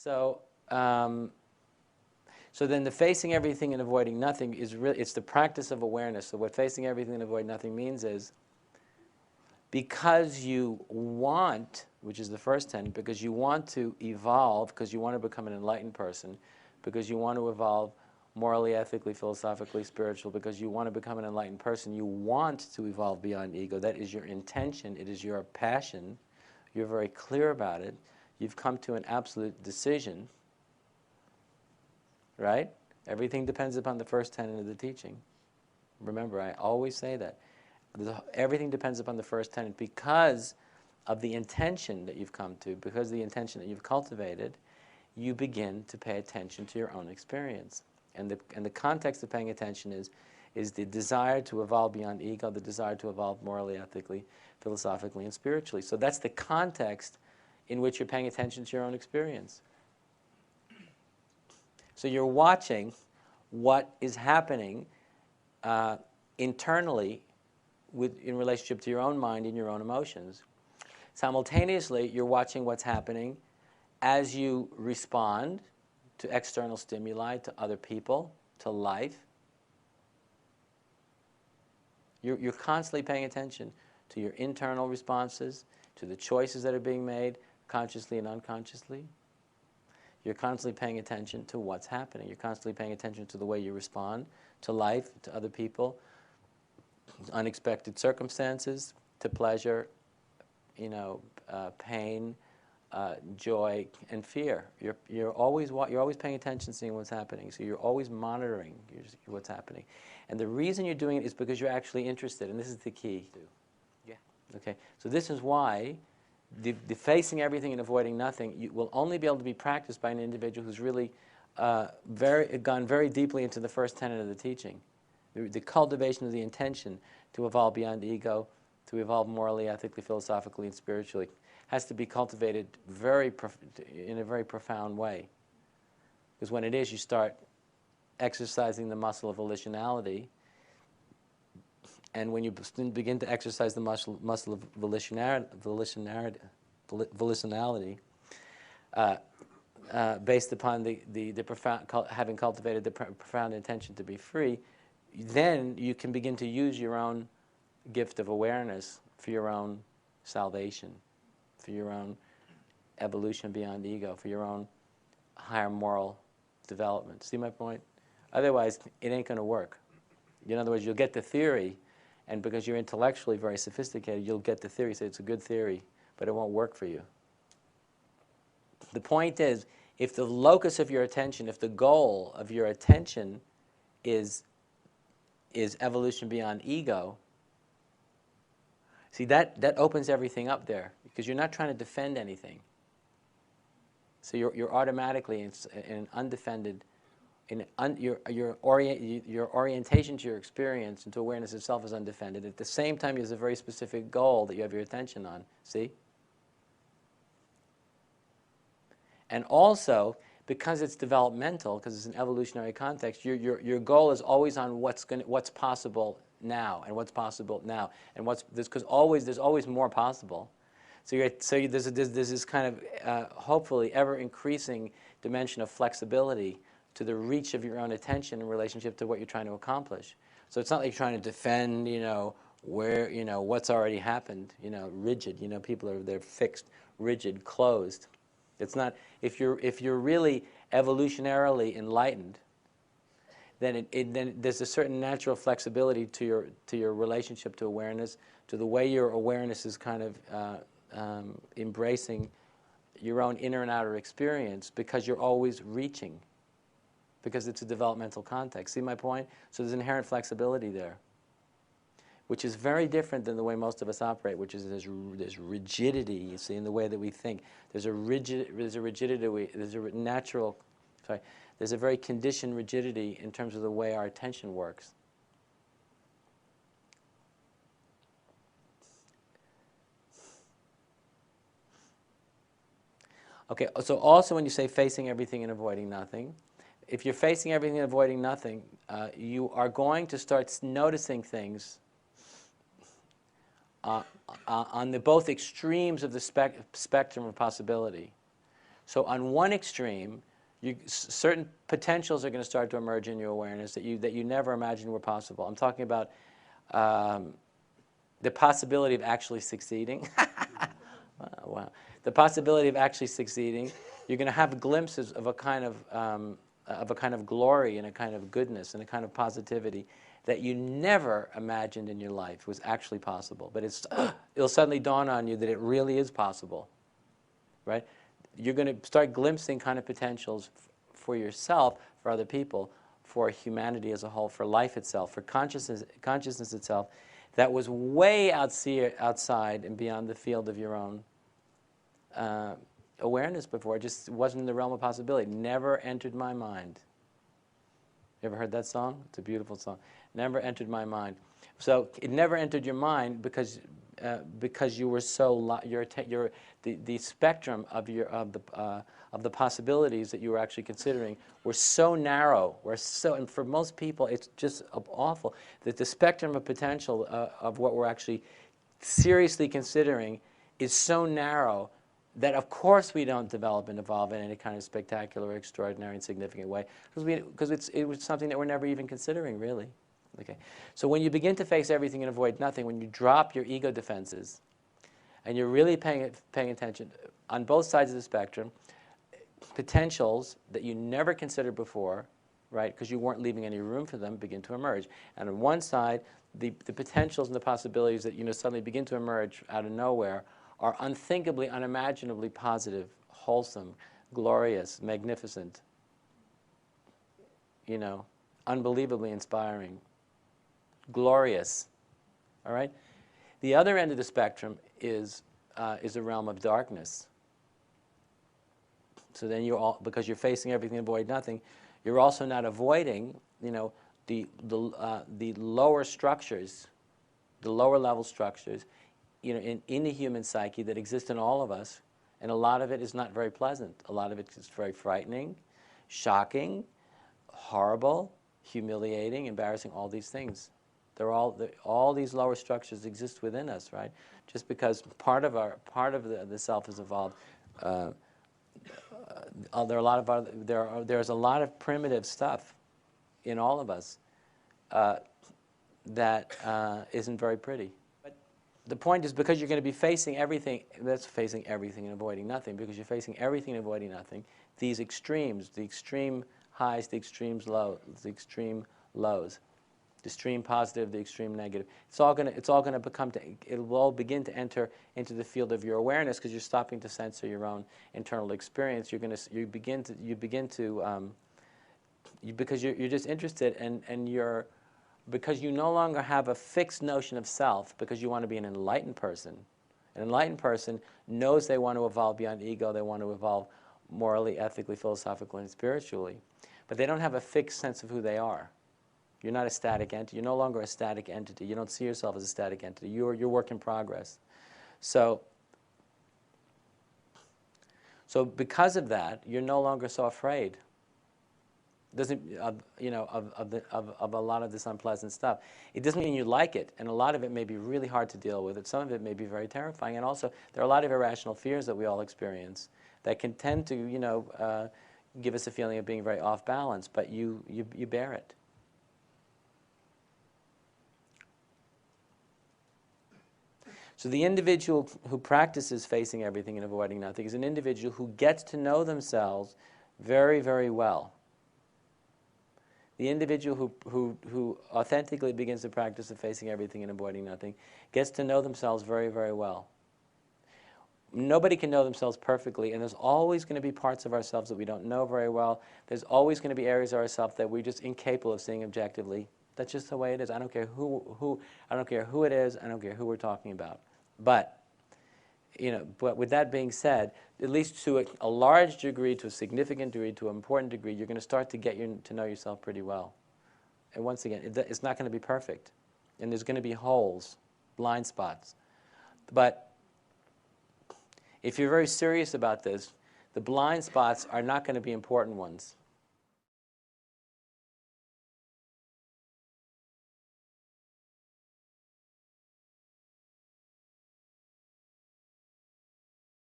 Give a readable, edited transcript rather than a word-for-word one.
So, so then the facing everything and avoiding nothing is really, it's the practice of awareness. So what facing everything and avoiding nothing means is, because you want, which is the first tenet, because you want to evolve, because you want to become an enlightened person, because you want to evolve morally, ethically, philosophically, spiritual, because you want to become an enlightened person, you want to evolve beyond ego. That is your intention. It is your passion. You're very clear about it. You've come to an absolute decision, right? Everything depends upon the first tenet of the teaching. Remember, I always say that. Everything depends upon the first tenet because of the intention that you've come to, because of the intention that you've cultivated, you begin to pay attention to your own experience. And the context of paying attention is the desire to evolve beyond ego, the desire to evolve morally, ethically, philosophically, and spiritually. So that's the context in which you're paying attention to your own experience. So you're watching what is happening internally in relationship to your own mind and your own emotions. Simultaneously, you're watching what's happening as you respond to external stimuli, to other people, to life. You're constantly paying attention to your internal responses, to the choices that are being made, consciously and unconsciously. You're constantly paying attention to what's happening. You're constantly paying attention to the way you respond to life, to other people, unexpected circumstances, to pleasure, pain, joy, and fear. You're always paying attention, seeing what's happening. So you're always monitoring what's happening. And the reason you're doing it is because you're actually interested, and this is the key. Yeah. Okay. So this is why the facing everything and avoiding nothing will only be able to be practiced by an individual who's really gone very deeply into the first tenet of the teaching. The cultivation of the intention to evolve beyond ego, to evolve morally, ethically, philosophically, and spiritually, has to be cultivated in a very profound way. Because when it is, you start exercising the muscle of volitionality, and when you begin to exercise the muscle of volitionality, based upon the profound, having cultivated the profound intention to be free, then you can begin to use your own gift of awareness for your own salvation, for your own evolution beyond ego, for your own higher moral development. See my point? Otherwise, it ain't going to work. In other words, you'll get the theory, and because you're intellectually very sophisticated, you'll get the theory, say it's a good theory, but it won't work for you. The point is, if the locus of your attention, if the goal of your attention is evolution beyond ego, see, that opens everything up there, because you're not trying to defend anything. So you're automatically in an undefended, your orientation to your experience and to awareness itself is undefended. At the same time, there's a very specific goal that you have your attention on. See? And also, because it's developmental, because it's an evolutionary context, your goal is always on what's possible now, and what's possible now, and because there's always more possible. So there's this kind of hopefully ever increasing dimension of flexibility to the reach of your own attention in relationship to what you're trying to accomplish. So it's not like you're trying to defend, what's already happened, rigid. People they're fixed, rigid, closed. It's not. If you're really evolutionarily enlightened, then then there's a certain natural flexibility to your relationship to awareness, to the way your awareness is kind of embracing your own inner and outer experience, because you're always reaching, because it's a developmental context. See my point? So there's inherent flexibility there, which is very different than the way most of us operate, which is there's rigidity, you see, in the way that we think. There's a very conditioned rigidity in terms of the way our attention works. Okay, so also when you say facing everything and avoiding nothing, if you're facing everything and avoiding nothing, you are going to start noticing things on the both extremes of the spectrum of possibility. So on one extreme, certain potentials are going to start to emerge in your awareness that you never imagined were possible. I'm talking about the possibility of actually succeeding. Wow. The possibility of actually succeeding. You're going to have glimpses of a kind of glory and a kind of goodness and a kind of positivity that you never imagined in your life was actually possible. But it'll suddenly dawn on you that it really is possible, right? You're going to start glimpsing kind of potentials for yourself, for other people, for humanity as a whole, for life itself, for consciousness itself, that was way outside and beyond the field of your own awareness before. It just wasn't in the realm of possibility. Never entered my mind. You ever heard that song? It's a beautiful song. Never entered my mind. So it never entered your mind because you were so the spectrum of the possibilities that you were actually considering were so narrow. And for most people, it's just awful that the spectrum of potential of what we're actually seriously considering is so narrow that of course we don't develop and evolve in any kind of spectacular, extraordinary, and significant way because it was something that we're never even considering, really. Okay. So when you begin to face everything and avoid nothing, when you drop your ego defenses, and you're really paying attention on both sides of the spectrum, potentials that you never considered before, right, because you weren't leaving any room for them, begin to emerge. And on one side, the potentials and the possibilities that suddenly begin to emerge out of nowhere are unthinkably, unimaginably positive, wholesome, glorious, magnificent, unbelievably inspiring, glorious. All right? The other end of the spectrum is a realm of darkness. So then because you're facing everything and avoid nothing, you're also not avoiding, the lower structures, the lower level structures, in the human psyche that exist in all of us, and a lot of it is not very pleasant. A lot of it is very frightening, shocking, horrible, humiliating, embarrassing. All these things, all these lower structures exist within us, right? Just because part of the self has evolved. There's a lot of primitive stuff in all of us that isn't very pretty. But the point is, because you're going to be facing everything, that's facing everything and avoiding nothing, because you're facing everything and avoiding nothing, these extremes, the extreme highs, the extreme lows, the extreme positive, the extreme negative, it will all begin to enter into the field of your awareness because you're stopping to censor your own internal experience. Because you're just interested because you no longer have a fixed notion of self, because you want to be an enlightened person. An enlightened person knows they want to evolve beyond ego, they want to evolve morally, ethically, philosophically, and spiritually. But they don't have a fixed sense of who they are. You're not a static entity. You're no longer a static entity. You don't see yourself as a static entity. You're work in progress. So because of that, you're no longer so afraid. Of a lot of this unpleasant stuff. It doesn't mean you like it, and a lot of it may be really hard to deal with. Some of it may be very terrifying, and also there are a lot of irrational fears that we all experience that can tend to, give us a feeling of being very off balance. But you bear it. So the individual who practices facing everything and avoiding nothing is an individual who gets to know themselves very, very well. The individual who authentically begins the practice of facing everything and avoiding nothing gets to know themselves very, very well. Nobody can know themselves perfectly, and there's always going to be parts of ourselves that we don't know very well. There's always going to be areas of ourselves that we're just incapable of seeing objectively. That's just the way it is. I don't care who it is. I don't care who we're talking about. But with that being said, at least to a large degree, to a significant degree, to an important degree, you're going to start to get to know yourself pretty well. And once again, it's not going to be perfect. And there's going to be holes, blind spots. But if you're very serious about this, the blind spots are not going to be important ones.